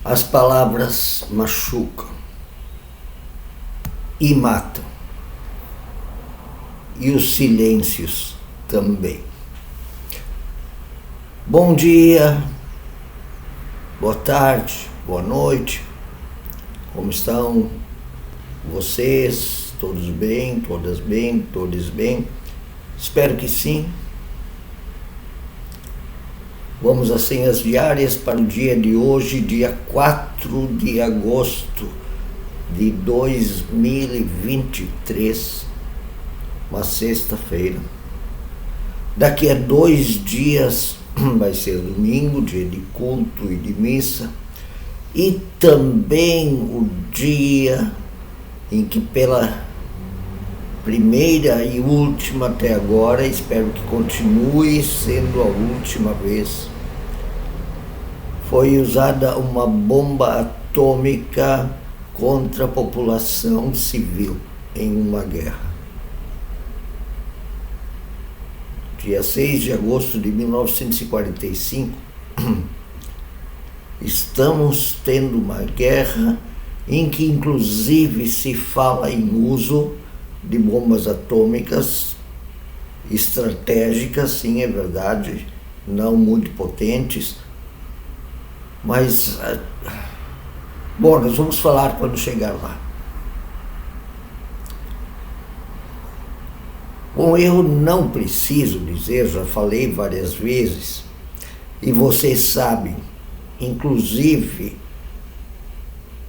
As palavras machucam e matam, e os silêncios também. Bom dia, boa tarde, boa noite, como estão vocês? Todos bem, todas bem, todos bem? Espero que sim. Vamos às senhas diárias para o dia de hoje, dia 4 de agosto de 2023, uma sexta-feira. Daqui a 2 dias vai ser domingo, dia de culto e de missa, e também o dia em que pela primeira e última até agora, espero que continue sendo a última vez, foi usada uma bomba atômica contra a população civil em uma guerra. Dia 6 de agosto de 1945, estamos tendo uma guerra em que inclusive se fala em uso de bombas atômicas estratégicas, sim, é verdade, não muito potentes, mas, bom, nós vamos falar quando chegar lá. Bom, eu não preciso dizer, já falei várias vezes, e vocês sabem, inclusive,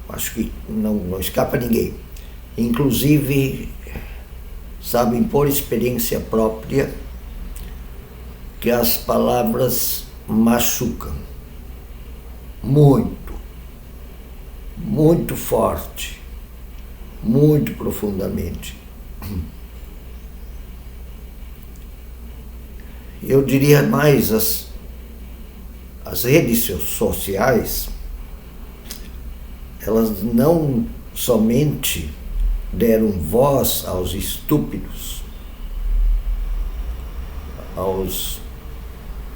acho que não escapa ninguém, inclusive sabem por experiência própria que as palavras machucam muito, muito forte, muito profundamente. Eu diria mais, as redes sociais, elas não somente deram voz aos estúpidos, aos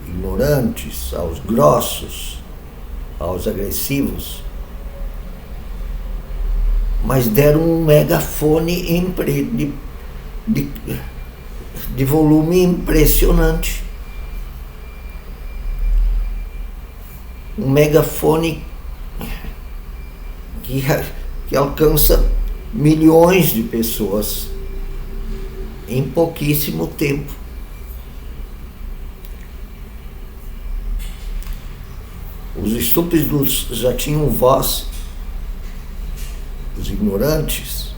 ignorantes, aos grossos, aos agressivos, mas deram um megafone de volume impressionante. Um megafone que alcança milhões de pessoas em pouquíssimo tempo. Os estúpidos já tinham voz, os ignorantes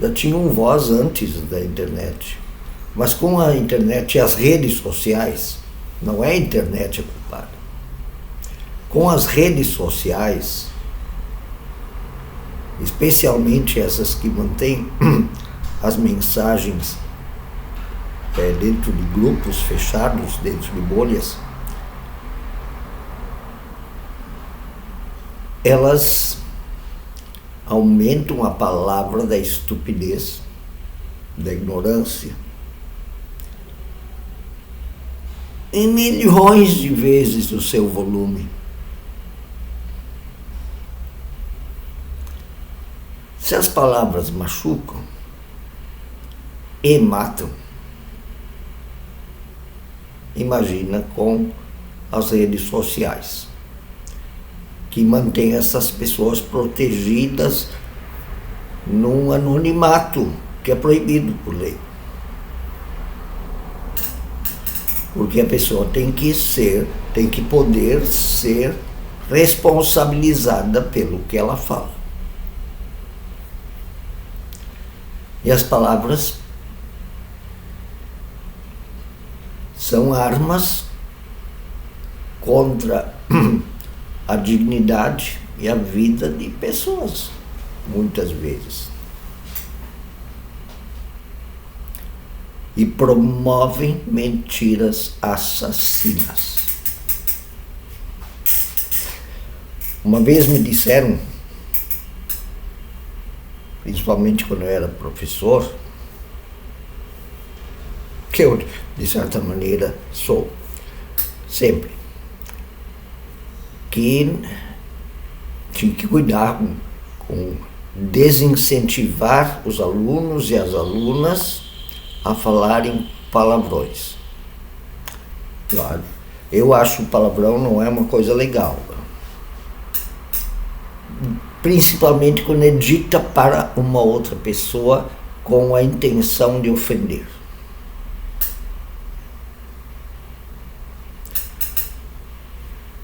já tinham voz antes da internet. Mas com a internet e as redes sociais, não é a internet a culpada. Com as redes sociais, especialmente essas que mantêm as mensagens dentro de grupos fechados, dentro de bolhas, elas aumentam a palavra da estupidez, da ignorância, em milhões de vezes o seu volume. Se as palavras machucam e matam, imagina com as redes sociais, que mantém essas pessoas protegidas num anonimato que é proibido por lei. Porque a pessoa tem que poder ser responsabilizada pelo que ela fala. E as palavras são armas contra a dignidade e a vida de pessoas, muitas vezes. E promovem mentiras assassinas. Uma vez me disseram, principalmente quando eu era professor, que eu, de certa maneira, sou, sempre. que tinha que cuidar com desincentivar os alunos e as alunas a falarem palavrões. Claro, eu acho que palavrão não é uma coisa legal, principalmente quando é dita para uma outra pessoa com a intenção de ofender.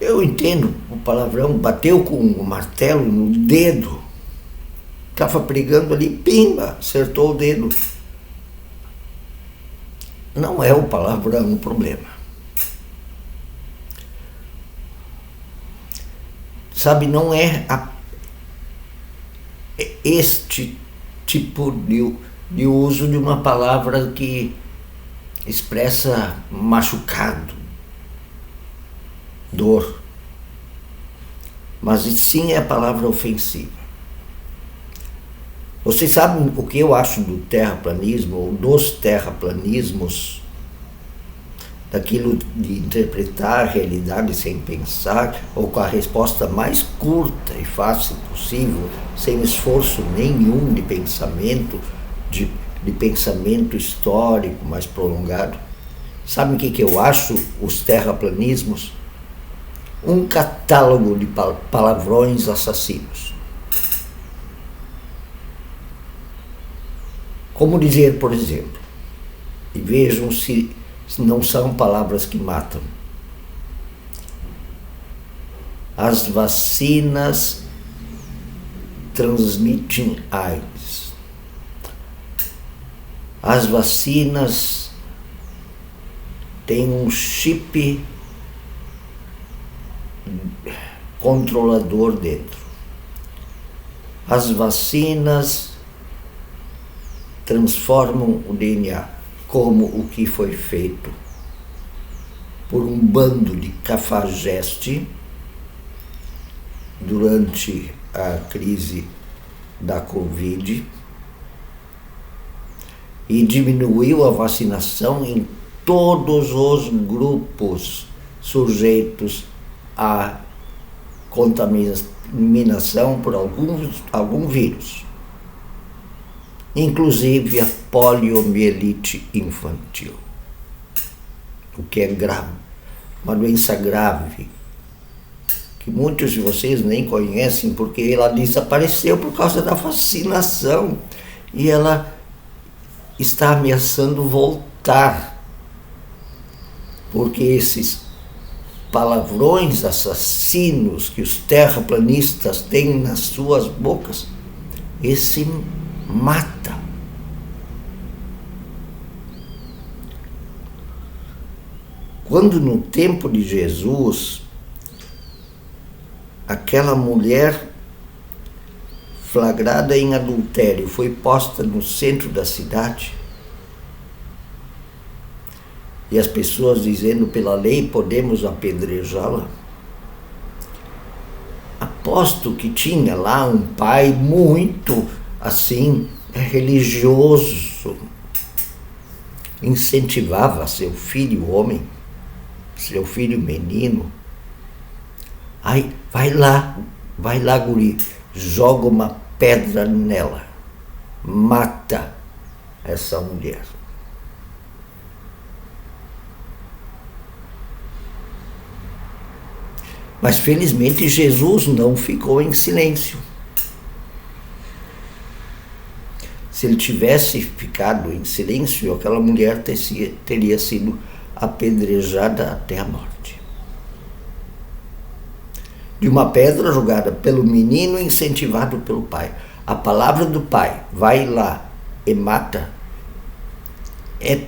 Eu entendo, o palavrão bateu com o martelo no dedo, estava pregando ali, pimba, acertou o dedo. Não é o palavrão o problema. Sabe, não é este tipo de uso de uma palavra que expressa machucado, dor, mas sim é a palavra ofensiva. Vocês sabem o que eu acho do terraplanismo, ou dos terraplanismos, daquilo de interpretar a realidade sem pensar, ou com a resposta mais curta e fácil possível, sem esforço nenhum de pensamento, de pensamento histórico mais prolongado? Sabe o que eu acho os terraplanismos? Um catálogo de palavrões assassinos. Como dizer, por exemplo, e vejam se não são palavras que matam. As vacinas transmitem AIDS. As vacinas têm um chip controlador dentro. As vacinas transformam o DNA, como o que foi feito por um bando de cafajeste durante a crise da Covid e diminuiu a vacinação em todos os grupos sujeitos à contaminação por algum vírus, inclusive a poliomielite infantil, o que é grave, uma doença grave, que muitos de vocês nem conhecem, porque ela desapareceu por causa da vacinação, e ela está ameaçando voltar, porque esses palavrões assassinos que os terraplanistas têm nas suas bocas, esse mata. Quando no tempo de Jesus, aquela mulher flagrada em adultério foi posta no centro da cidade, e as pessoas dizendo, pela lei podemos apedrejá-la, aposto que tinha lá um pai muito assim religioso, incentivava seu filho homem, seu filho menino, aí vai lá guri, joga uma pedra nela, mata essa mulher. Mas felizmente Jesus não ficou em silêncio. Se ele tivesse ficado em silêncio, aquela mulher teria sido apedrejada até a morte. De uma pedra jogada pelo menino, incentivado pelo pai. A palavra do pai, vai lá e mata, é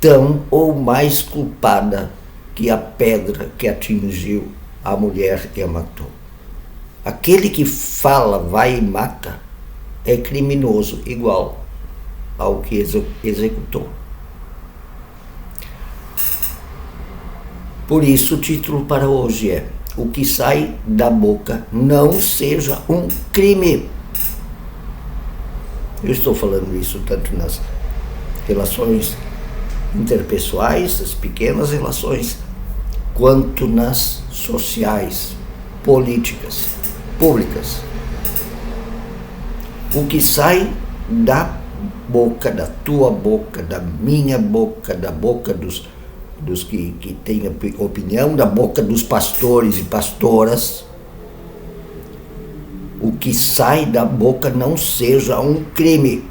tão ou mais culpada que a pedra que atingiu a mulher e a matou. Aquele que fala, vai e mata, é criminoso, igual ao que executou. Por isso o título para hoje é: o que sai da boca não seja um crime. Eu estou falando isso tanto nas relações interpessoais, as pequenas relações, quanto nas sociais, políticas públicas. O que sai da boca, da tua boca, da minha boca, da boca dos que têm opinião, da boca dos pastores e pastoras, o que sai da boca não seja um crime.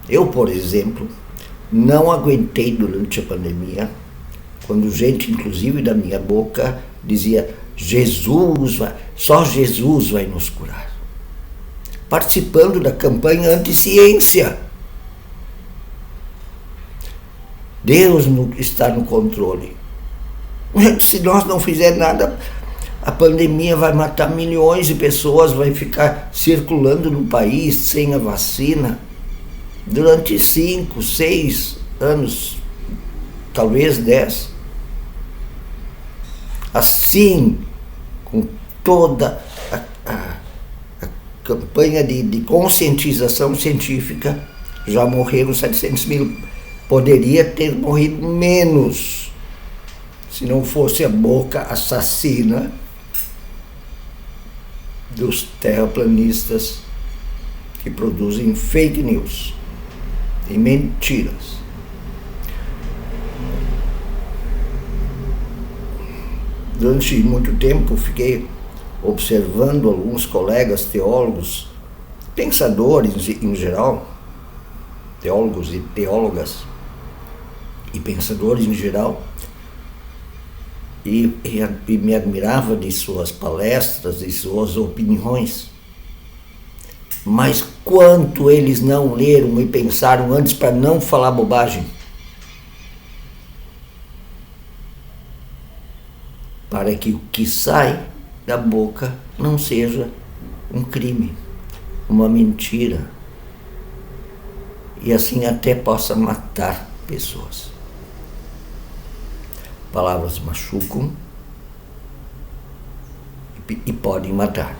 Eu, por exemplo, não aguentei durante a pandemia, quando gente, inclusive da minha boca, dizia: só Jesus vai nos curar. Participando da campanha anti-ciência. Deus está no controle. Se nós não fizermos nada, a pandemia vai matar milhões de pessoas, vai ficar circulando no país sem a vacina durante 5, 6 anos, talvez 10. Assim, com toda a campanha de conscientização científica, já morreram 700 mil. Poderia ter morrido menos, se não fosse a boca assassina dos terraplanistas que produzem fake news e mentiras. Durante muito tempo fiquei observando alguns colegas teólogos, pensadores em geral, teólogos e teólogas, e pensadores em geral, e me admirava de suas palestras e suas opiniões. Mas quanto eles não leram e pensaram antes para não falar bobagem, para que o que sai da boca não seja um crime, uma mentira, e assim até possa matar pessoas. Palavras machucam e podem matar.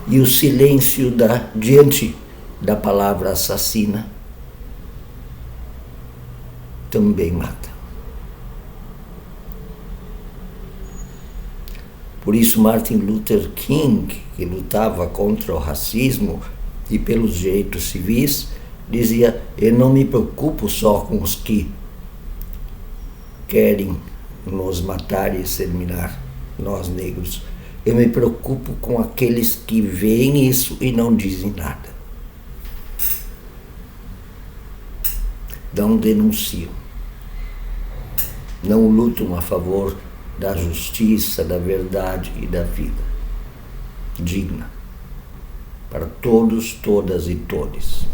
E o silêncio diante da palavra assassina também mata. Por isso Martin Luther King, que lutava contra o racismo e pelos direitos civis, dizia: eu não me preocupo só com os que querem nos matar e exterminar, nós negros. Eu me preocupo com aqueles que veem isso e não dizem nada. Não denunciam. Não lutam a favor da justiça, da verdade e da vida digna para todos, todas e todes.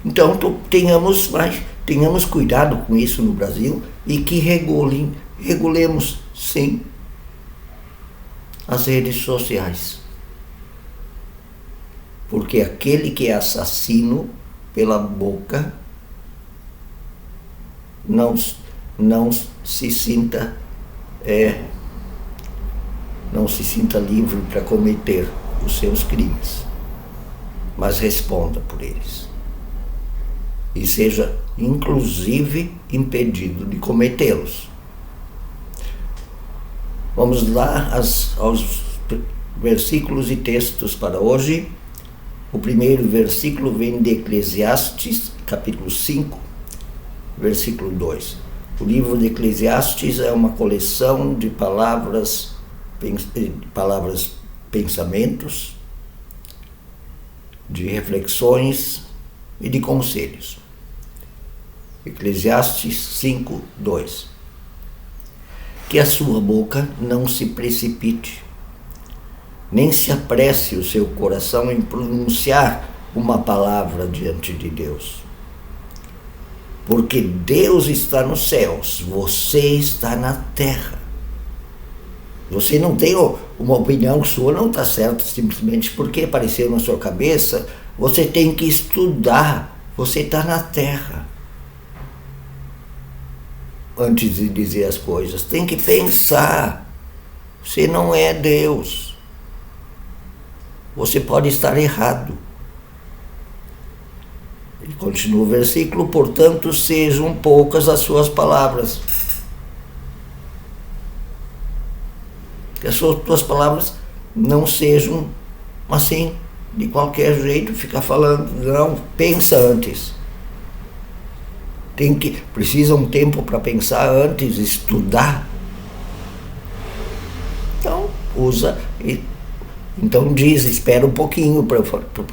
Então tenhamos cuidado com isso no Brasil e que regulemos sim as redes sociais. Porque aquele que é assassino pela boca não se sinta livre para cometer os seus crimes, mas responda por eles. E seja, inclusive, impedido de cometê-los. Vamos lá aos versículos e textos para hoje. O primeiro versículo vem de Eclesiastes, capítulo 5, versículo 2. O livro de Eclesiastes é uma coleção de palavras, pensamentos, de reflexões e de conselhos. Eclesiastes 5, 2. Que a sua boca não se precipite, nem se apresse o seu coração em pronunciar uma palavra diante de Deus. Porque Deus está nos céus, você está na terra. Você não tem uma opinião sua, não está certa simplesmente porque apareceu na sua cabeça. Você tem que estudar, você está na terra. Antes de dizer as coisas, tem que pensar. Você não é Deus. Você pode estar errado. E continua o versículo: portanto, sejam poucas as suas palavras. Que as tuas palavras não sejam assim, de qualquer jeito, ficar falando. Não, pensa antes. Precisa um tempo para pensar antes, estudar. Então, então diz, espera um pouquinho para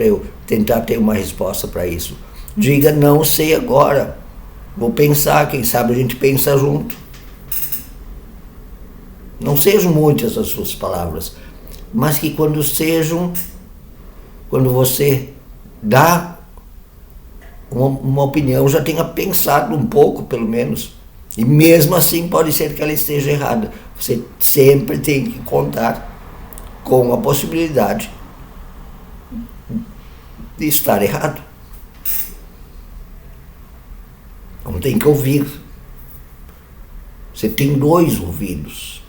eu tentar ter uma resposta para isso. Diga, não sei agora, vou pensar, quem sabe a gente pensa junto. Não sejam muitas as suas palavras, mas que quando você dá uma opinião, já tenha pensado um pouco, pelo menos. E mesmo assim pode ser que ela esteja errada. Você sempre tem que contar com a possibilidade de estar errado. Não tem que ouvir. Você tem 2 ouvidos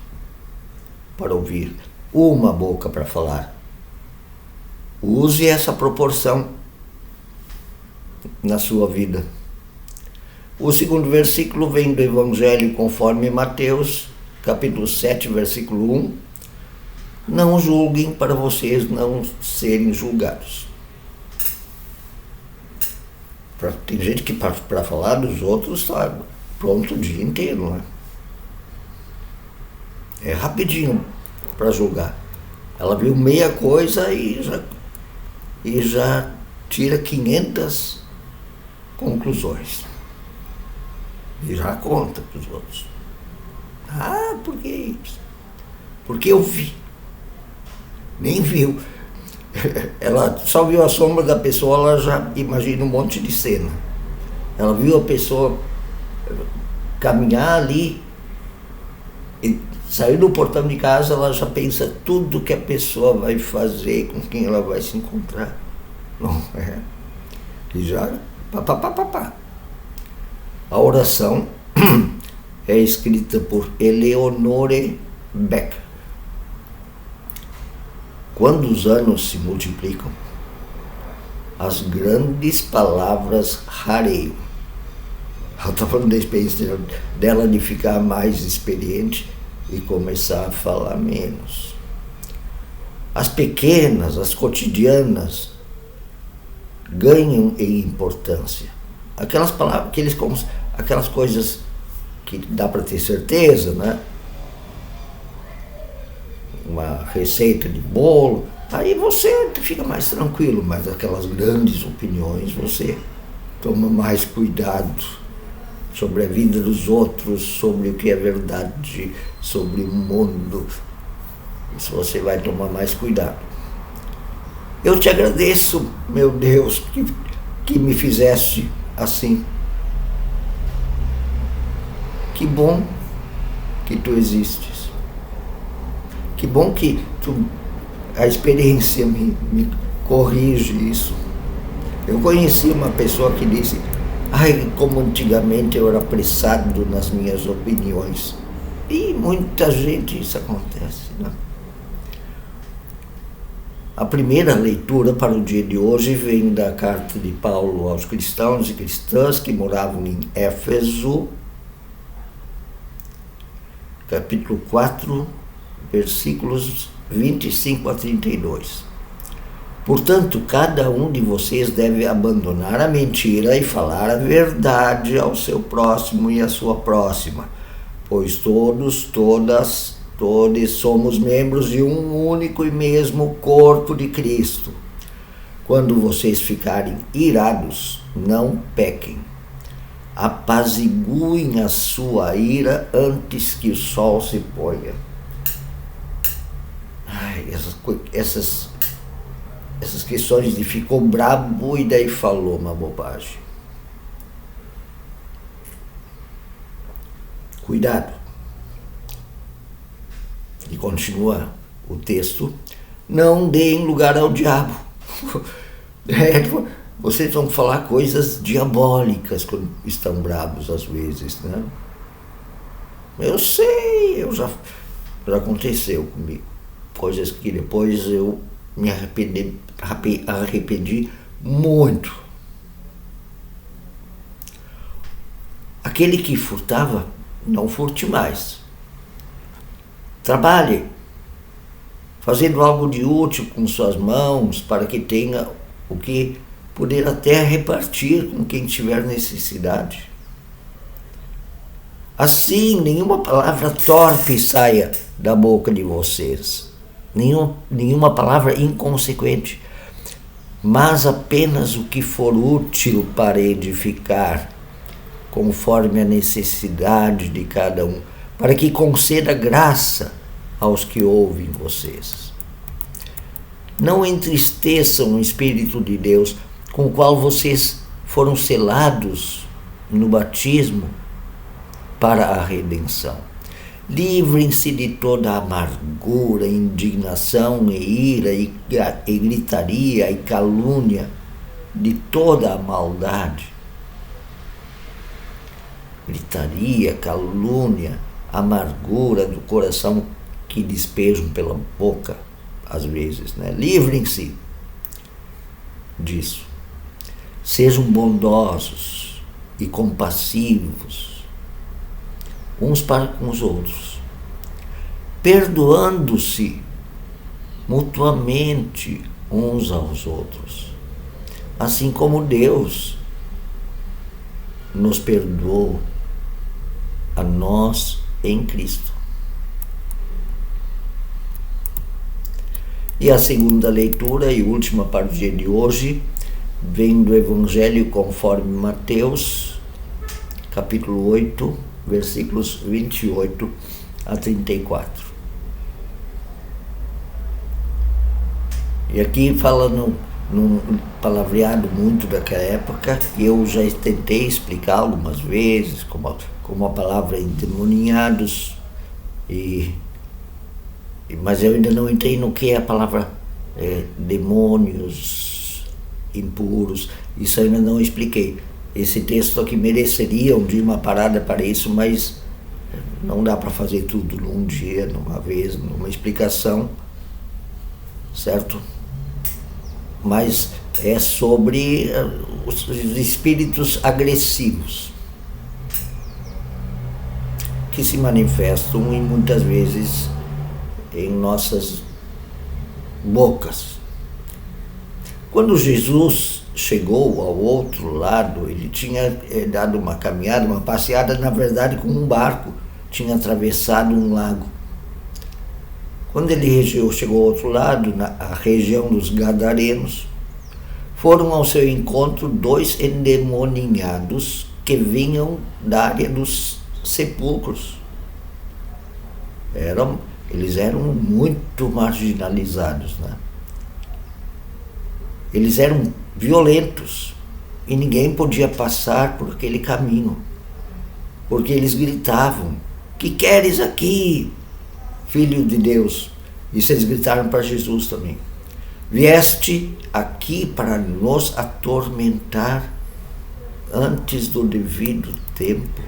para ouvir, uma boca para falar. Use essa proporção na sua vida. O segundo versículo vem do Evangelho conforme Mateus, capítulo 7, versículo 1. Não julguem para vocês não serem julgados. Tem gente que para falar dos outros está pronto o dia inteiro, né? É rapidinho para julgar. Ela viu meia coisa e já tira 500 conclusões. E já conta para os outros. Por que isso? Porque eu vi. Nem viu. Ela só viu a sombra da pessoa, ela já imagina um monte de cena. Ela viu a pessoa caminhar ali e sair do portão de casa, ela já pensa tudo que a pessoa vai fazer, com quem ela vai se encontrar. Não é? E já A oração é escrita por Eleonore Becker. Quando os anos se multiplicam, as grandes palavras rareiam. Ela está falando da experiência dela de ficar mais experiente e começar a falar menos. As pequenas, as cotidianas, ganham em importância. Aquelas palavras, aquelas coisas que dá para ter certeza, né? Uma receita de bolo, aí você fica mais tranquilo, mas aquelas grandes opiniões você toma mais cuidado sobre a vida dos outros, sobre o que é verdade, sobre o mundo. Isso você vai tomar mais cuidado. Eu te agradeço, meu Deus, que me fizeste assim. Que bom que tu existes. Que bom que a experiência me corrige isso. Eu conheci uma pessoa que disse, como antigamente eu era apressado nas minhas opiniões. E muita gente isso acontece, né? A primeira leitura para o dia de hoje vem da carta de Paulo aos cristãos e cristãs que moravam em Éfeso, capítulo 4, versículos 25 a 32. Portanto, cada um de vocês deve abandonar a mentira e falar a verdade ao seu próximo e à sua próxima, pois todos somos membros de um único e mesmo corpo de Cristo. Quando vocês ficarem irados, não pequem. Apaziguem a sua ira antes que o sol se ponha. Essas questões de ficou brabo e daí falou uma bobagem. Cuidado. E continua o texto, não deem lugar ao diabo. Vocês vão falar coisas diabólicas quando estão bravos às vezes, né? Eu sei, já aconteceu comigo. Coisas que depois eu me arrependi muito. Aquele que furtava, não furte mais. Trabalhe fazendo algo de útil com suas mãos, para que tenha o que poder até repartir com quem tiver necessidade. Assim, nenhuma palavra torpe saia da boca de vocês, nenhuma palavra inconsequente, mas apenas o que for útil para edificar, conforme a necessidade de cada um, para que conceda graça aos que ouvem vocês. Não entristeçam o Espírito de Deus, com o qual vocês foram selados no batismo para a redenção. Livrem-se de toda amargura, indignação e ira e gritaria e calúnia, de toda a maldade. Gritaria, calúnia, amargura do coração que despejam pela boca, às vezes, né? Livrem-se disso. Sejam bondosos e compassivos uns para com os outros, perdoando-se mutuamente uns aos outros, assim como Deus nos perdoou a nós em Cristo. E a segunda leitura e última para o dia de hoje vem do Evangelho conforme Mateus, capítulo 8, versículos 28 a 34. E aqui fala num palavreado muito daquela época, que eu já tentei explicar algumas vezes, como a palavra endemoniados, mas eu ainda não entrei no que é a palavra demônios, impuros, isso eu ainda não expliquei. Esse texto aqui mereceria um dia uma parada para isso, mas não dá para fazer tudo num dia, numa vez, numa explicação, certo? Mas é sobre os espíritos agressivos que se manifestam e muitas vezes em nossas bocas. Quando Jesus chegou ao outro lado, ele tinha dado uma caminhada, uma passeada, na verdade, com um barco, tinha atravessado um lago. Quando ele chegou ao outro lado, na região dos Gadarenos, foram ao seu encontro 2 endemoniados que vinham da área dos sepulcros. Eles eram muito marginalizados, né? Eles eram violentos e ninguém podia passar por aquele caminho, porque eles gritavam: "Que queres aqui, Filho de Deus?" Isso eles gritaram para Jesus também. "Vieste aqui para nos atormentar antes do devido tempo."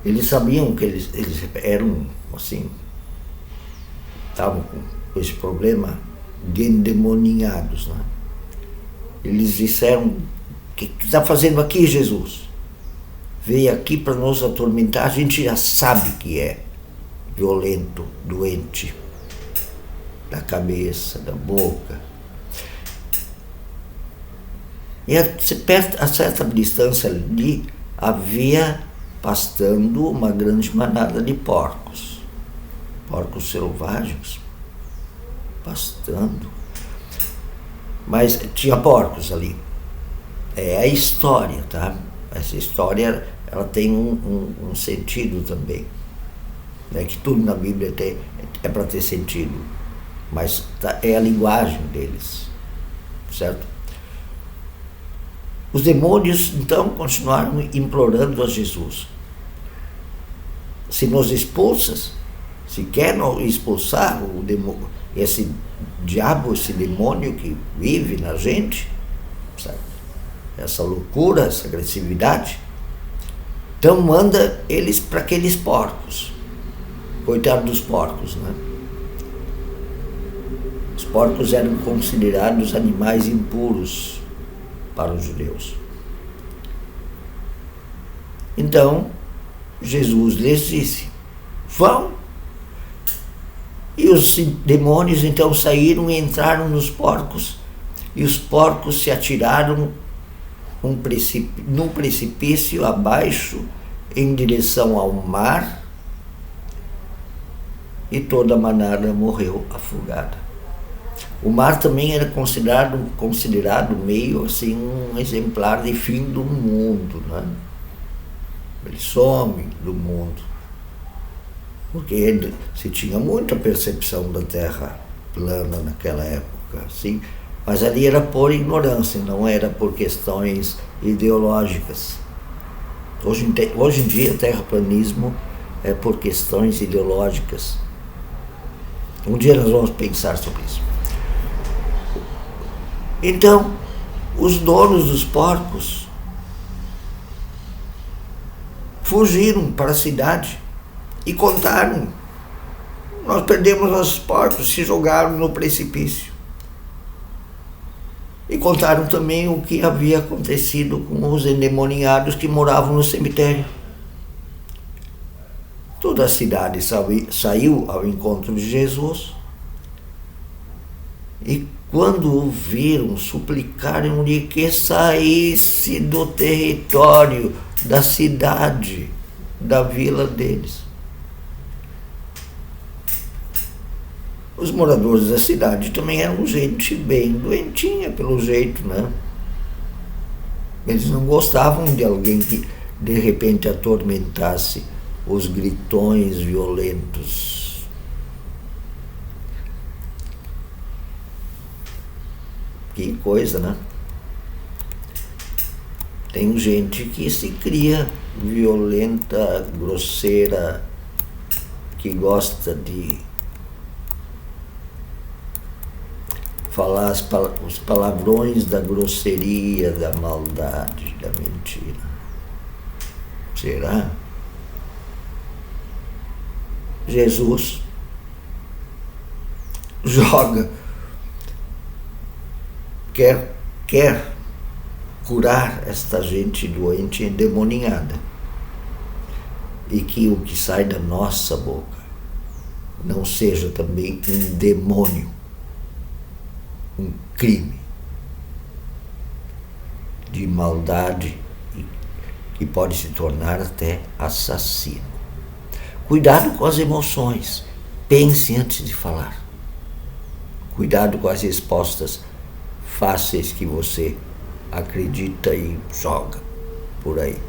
Eles sabiam que eles eram assim, estavam com esse problema de endemoniados, né? Eles disseram: "O que está fazendo aqui, Jesus? Veio aqui para nos atormentar, a gente já sabe que é violento, doente, da cabeça, da boca." E a certa distância ali havia pastando uma grande manada de porcos selvagens, pastando. Mas tinha porcos ali. É a história, tá? Essa história, ela tem um sentido também. Né? Que tudo na Bíblia é para ter sentido. Mas é a linguagem deles, certo? Os demônios, então, continuaram implorando a Jesus: "Se nos expulsas, se quer expulsar esse diabo, esse demônio que vive na gente, sabe? Essa loucura, essa agressividade, então manda eles para aqueles porcos." Coitado dos porcos, né? Os porcos eram considerados animais impuros para os judeus. Então, Jesus lhes disse: "Vão E os demônios então saíram e entraram nos porcos, e os porcos se atiraram num precipício abaixo, em direção ao mar, e toda a manada morreu afogada. O mar também era considerado meio assim um exemplar de fim do mundo, né? Ele some do mundo, porque se tinha muita percepção da Terra plana naquela época, assim, mas ali era por ignorância, não era por questões ideológicas. Hoje em dia, o terraplanismo é por questões ideológicas. Um dia nós vamos pensar sobre isso. Então, os donos dos porcos fugiram para a cidade e contaram: nós perdemos nossos porcos, se jogaram no precipício. E contaram também o que havia acontecido com os endemoniados que moravam no cemitério. Toda a cidade saiu ao encontro de Jesus, e quando o viram, suplicaram-lhe que saísse do território da cidade, da vila deles. Os moradores da cidade também eram gente bem doentinha, pelo jeito, né? Eles não gostavam de alguém que de repente atormentasse os gritões violentos. Que coisa, né? Tem gente que se cria violenta, grosseira, que gosta de falar os palavrões da grosseria, da maldade, da mentira. Será? Jesus joga, quer curar esta gente doente e endemoniada, e que o que sai da nossa boca não seja também um demônio, um crime de maldade que pode se tornar até assassino. Cuidado com as emoções, pense antes de falar. Cuidado com as respostas fáceis que você acredita e joga por aí.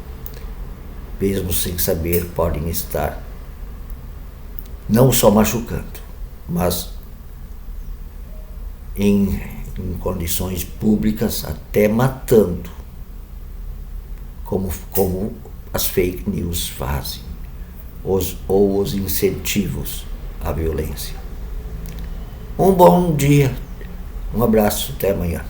Mesmo sem saber, podem estar não só machucando, mas em condições públicas até matando, como as fake news fazem, ou os incentivos à violência. Um bom dia, um abraço, até amanhã.